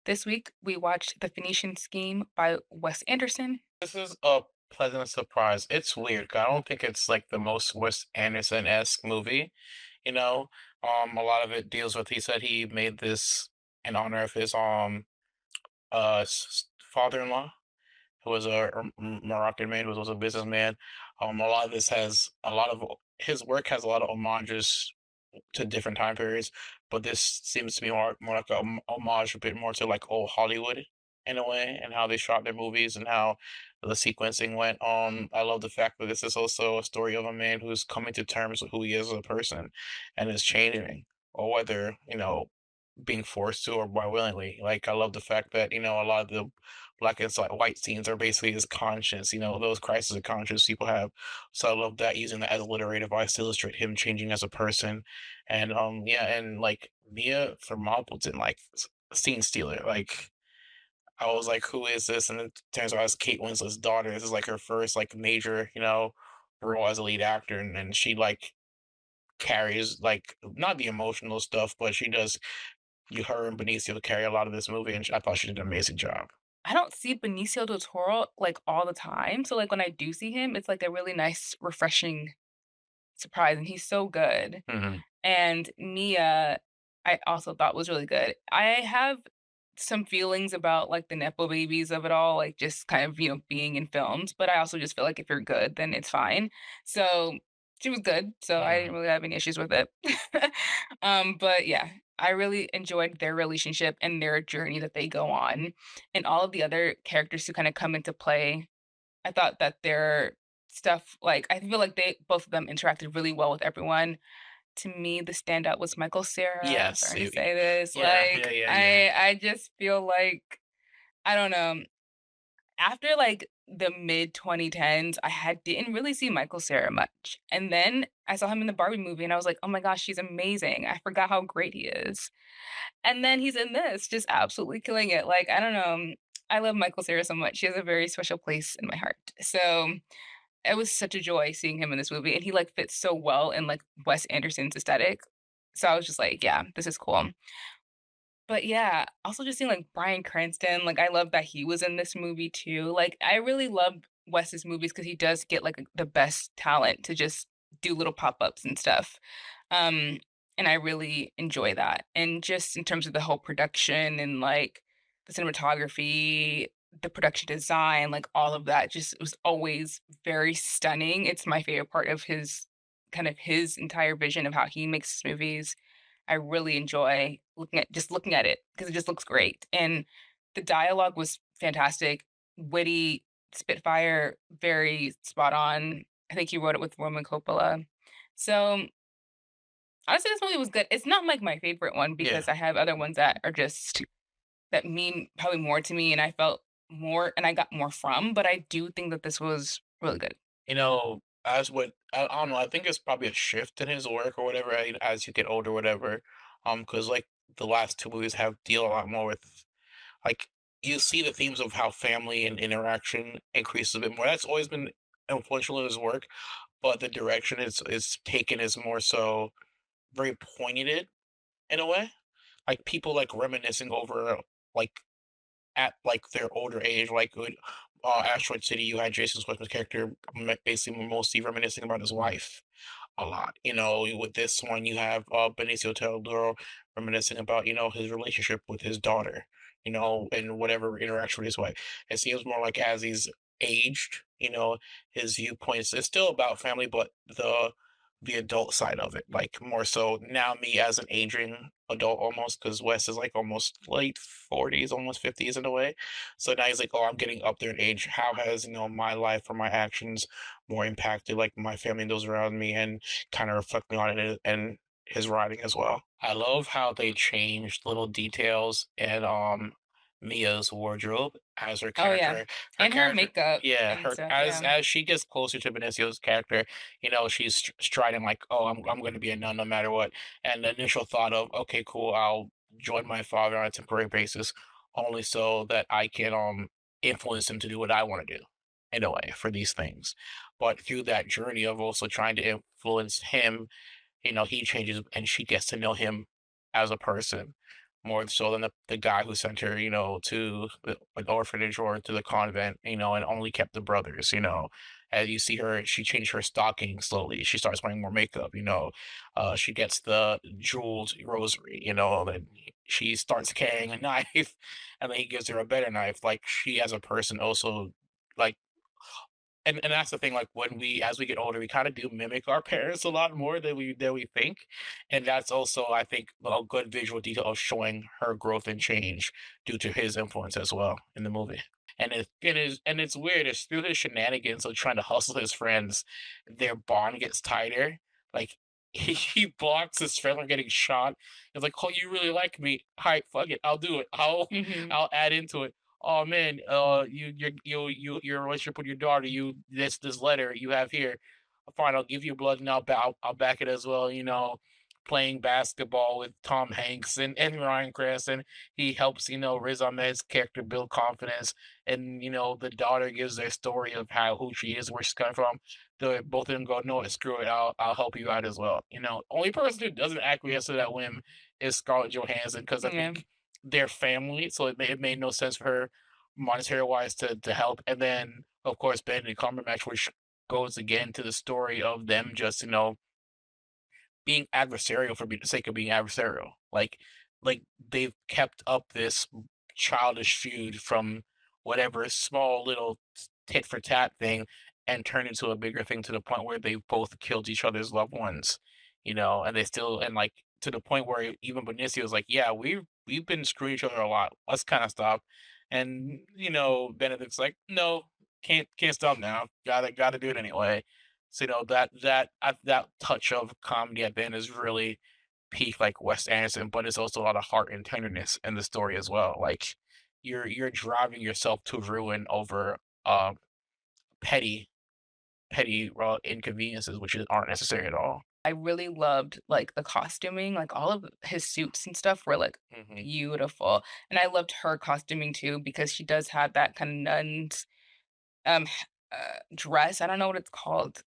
This week, we watched The Phoenician Scheme by Wes Anderson. This is a pleasant surprise. It's weird. 'Cause I don't think it's like the most Wes Anderson-esque movie, you know. A lot of it deals with he said he made this in honor of his father-in-law, who was a Moroccan man, who was a businessman. A lot of this has a lot of his work has a lot of homages to different time periods, but this seems to be more like a homage a bit more to like old Hollywood in a way, and how they shot their movies and how the sequencing went. I love the fact that this is also a story of a man who's coming to terms with who he is as a person and is changing, or whether being forced to or by willingly. Like I love the fact that a lot of the black and white scenes are basically his conscience. Those crises of conscience people have. So I love that, using that as a literary device to illustrate him changing as a person. And yeah, and like Mia Thermopolis, like scene stealer. Like I was like, who is this? And it turns out it's Kate Winslet's daughter. This is like her first like major, role as a lead actor, and she like carries like not the emotional stuff, but she does. Her and Benicio carry a lot of this movie, and I thought she did an amazing job. I don't see Benicio del Toro like all the time. So like when I do see him, it's like a really nice, refreshing surprise. And he's so good. Mhm. And Mia, I also thought was really good. I have some feelings about like the Nepo babies of it all, like just kind of, being in films. But I also just feel like if you're good, then it's fine. So she was good. So I didn't Mhm. really have any issues with it. But yeah, I really enjoyed their relationship and their journey that they go on. And all of the other characters who kind of come into play. I thought that their stuff, like, I feel like they both of them interacted really well with everyone. To me, the standout was Michael Cera. Yes. Sorry to say this. Yeah, yeah, Like, yeah, yeah. I just feel like I don't know. After like the mid 2010s, I had didn't really see Michael Cera much. And then I saw him in the Barbie movie and I was like, "Oh my gosh, he's amazing. I forgot how great he is." And then he's in this, just absolutely killing it. Like, I don't know. I love Michael Cera so much. He has a very special place in my heart. So, it was such a joy seeing him in this movie, and he, like, fits so well in, like, Wes Anderson's aesthetic. So I was just like, "Yeah, this is cool." But yeah, also just seeing, like, Bryan Cranston, like, I love that he was in this movie too. Like, I really love Wes's movies because he does get, like, the best talent to just do little pop-ups and stuff. Um, and I really enjoy that. And just in terms of the whole production and, like, the cinematography, the production design, like, all of that just was always very stunning. It's my favorite part of his entire vision of how he makes his movies. I really enjoy looking at it because it just looks great, and the dialogue was fantastic, witty, spitfire, very spot on. I think he wrote it with Roman Coppola. So, honestly, this movie was good. It's not, like, my favorite one Yeah. because I have other ones that are just that mean probably more to me, and I felt more and I got more from, but I do think that this was really good. As what I don't know, I think it's probably a shift in his work or whatever, as you get older, whatever. Because like the last two movies have deal a lot more with like you see the themes of how family and interaction increases a bit more. That's always been influential in his work, but the direction is taken is more so very pointed in a way. Like people like reminiscing over like at like their older age, like with Asteroid City, you had Jason Schwartzman's character basically mostly reminiscing about his wife a lot. With this one, you have Benicio del Toro reminiscing about his relationship with his daughter. And whatever interaction with his wife. It seems more like as he's aged, his viewpoints. It's still about family, but the adult side of it, like more so now me as an aging adult almost, because Wes is like almost late 40s, almost 50s in a way. So now he's like, oh, I'm getting up there in age. How has, my life or my actions more impacted like my family and those around me, and kind of reflecting on it and his writing as well. I love how they changed little details in Mia's wardrobe as her Oh, yeah, character. Her and her character, makeup yeah, and her stuff, as yeah. as she gets closer to Benicio's character, she's striding like, "Oh, I'm going to be a nun no matter what." And the initial thought of, "Okay, cool, I'll join my father on a temporary basis, only so that I can influence him to do what I want to do." In a way, for these things, but through that journey of also trying to influence him, he changes and she gets to know him as a person. more so than the guy who sent her, to an orphanage or to the convent, and only kept the brothers, As you see her, she changed her stocking slowly. She starts wearing more makeup, she gets the jeweled rosary, then she starts carrying a knife, and then he gives her a better knife. Like she as a person also like and that's the thing, like when we as we get older, we kind of do mimic our parents a lot more than we think. And that's also, I think, a good visual detail of showing her growth and change due to his influence as well in the movie. And it's weird, it's through his shenanigans of trying to hustle his friends, their bond gets tighter. Like he blocks his friend from getting shot. It's like, oh, you really like me. All right, fuck it. I'll do it. I'll Mhm. I'll add into it. Oh man, your relationship with your daughter, this letter you have here. Fine, I'll give you blood and I'll back it as well. Playing basketball with Tom Hanks and Ryan Cranston, he helps Riz Ahmed's character build confidence, and the daughter gives their story of how who she is, where she's coming from. Both of them go, no, screw it, I'll help you out as well. Only person who doesn't acquiesce to that whim is Scarlett Johansson because I Yeah. think they're family, so it made no sense for her monetary wise to help. And then of course Benedict Cumberbatch, which goes again to the story of them just being adversarial for the sake of being adversarial. Like they've kept up this childish feud from whatever small little tit for tat thing and turned into a bigger thing to the point where they both killed each other's loved ones, and they still and like to the point where even Benicio was like, yeah, we've been screwing each other a lot. Let's kind of stop. And Benedict's like, no, can't stop now. Gotta do it anyway. So that touch of comedy at the end is really peak like Wes Anderson, but it's also a lot of heart and tenderness in the story as well. Like you're driving yourself to ruin over petty inconveniences aren't necessary at all. I really loved, like, the costuming, like, all of his suits and stuff were, like, Hmm. beautiful, and I loved her costuming too because she does have that kinda nun's, dress, I don't know what it's called.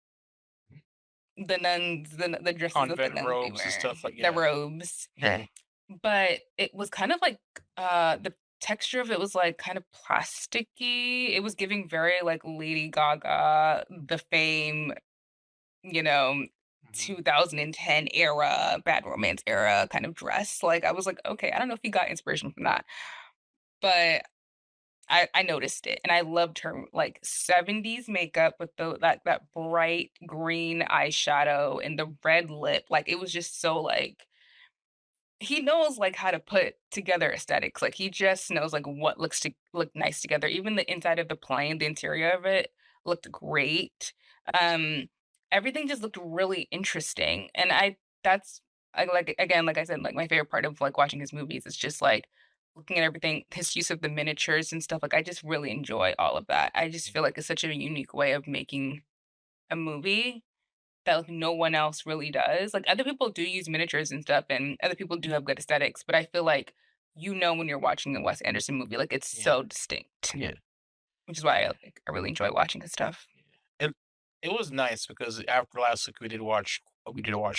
The nuns, the dresses that the Convent nuns be robes and wearing, stuff like the yeah. robes, Yeah. but it was kind of like, the texture of it was, like, kind of plasticky, it was giving very, like, Lady Gaga, The Fame, you know, Hmm. 2010 era, Bad Romance era kind of dress, like, I was like, "Okay, I don't know if you got inspiration from that," but I noticed it, and I loved her, like, 70s makeup with that bright green eyeshadow and the red lip, like, it was just so, like he knows, like, how to put together aesthetics, like, he just knows, like, what look nice together, even the inside of the plane, the interior of it looked great, um, everything just looked really interesting, and I like again, like I said, like, my favorite part of, like, watching his movies is just, like, looking at everything his use of the miniatures and stuff, like, I just really enjoy all of that, I just feel like it's such a unique way of making a movie that, like, no one else really does. Like, other people do use miniatures and stuff, and other people do have good aesthetics, but I feel like when you're watching a Wes Anderson movie, like, it's Yeah. so distinct, Yeah. which is why Yeah. I really enjoy watching his stuff. It it was nice because after last week we did watch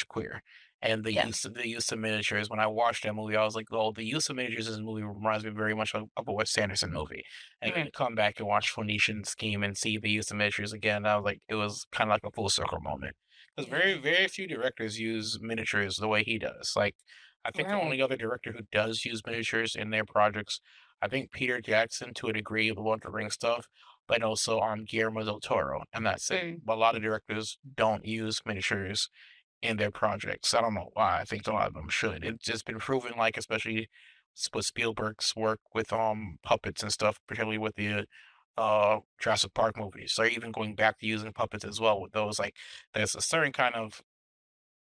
Queer, and the Yeah. use of miniatures. When I watched that movie, I was like, "Oh, the use of miniatures in this movie reminds me very much of a Wes Anderson movie." And then Mhm. to come back and watch Phoenician Scheme and see the use of miniatures again, I was like, it was kind of like a full circle moment. Because very Yeah. very few directors use miniatures the way he does. Like, I think the Right. only other director who does use miniatures in their projects, I think Peter Jackson to a degree with the Lord of the Rings stuff, but also on Guillermo del Toro, and that's it. Mm. But a lot of directors don't use miniatures in their projects. I don't know why. I think a lot of them should. It's just been proven, like especially with Spielberg's work with puppets and stuff, particularly with the Jurassic Park movies. So even going back to using puppets as well with those, like there's a certain kind of,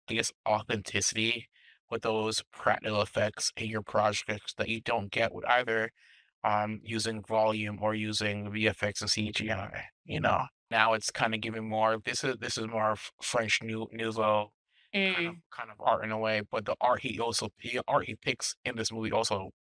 I guess, authenticity with those practical effects in your projects that you don't get with either using volume or using VFX and CGI. Now it's kind of giving more. This is more of French Nouveau kind of Mm. kind of art in a way, but the art he picks in this movie also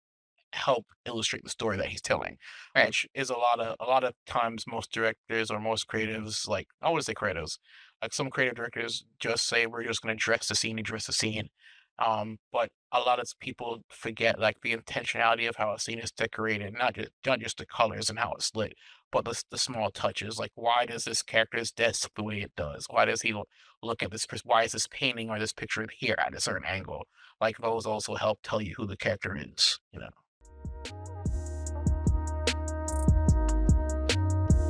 help illustrate the story that he's telling, Right. which is a lot of times most directors or most creatives, like I would say creatives, like some creative directors just say we're just going to dress the scene and dress the scene. But a lot of people forget like the intentionality of how a scene is decorated, not just the colors and how it's lit, but the small touches. Like, why does this character's desk look the way it does? Why does he look at this? Why is this painting or this picture here at a certain angle? Like those also help tell you who the character is. You know.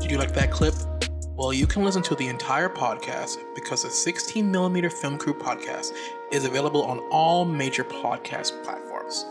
Did you like that clip? Well, you can listen to the entire podcast because the 16mm Film Crew podcast is available on all major podcast platforms.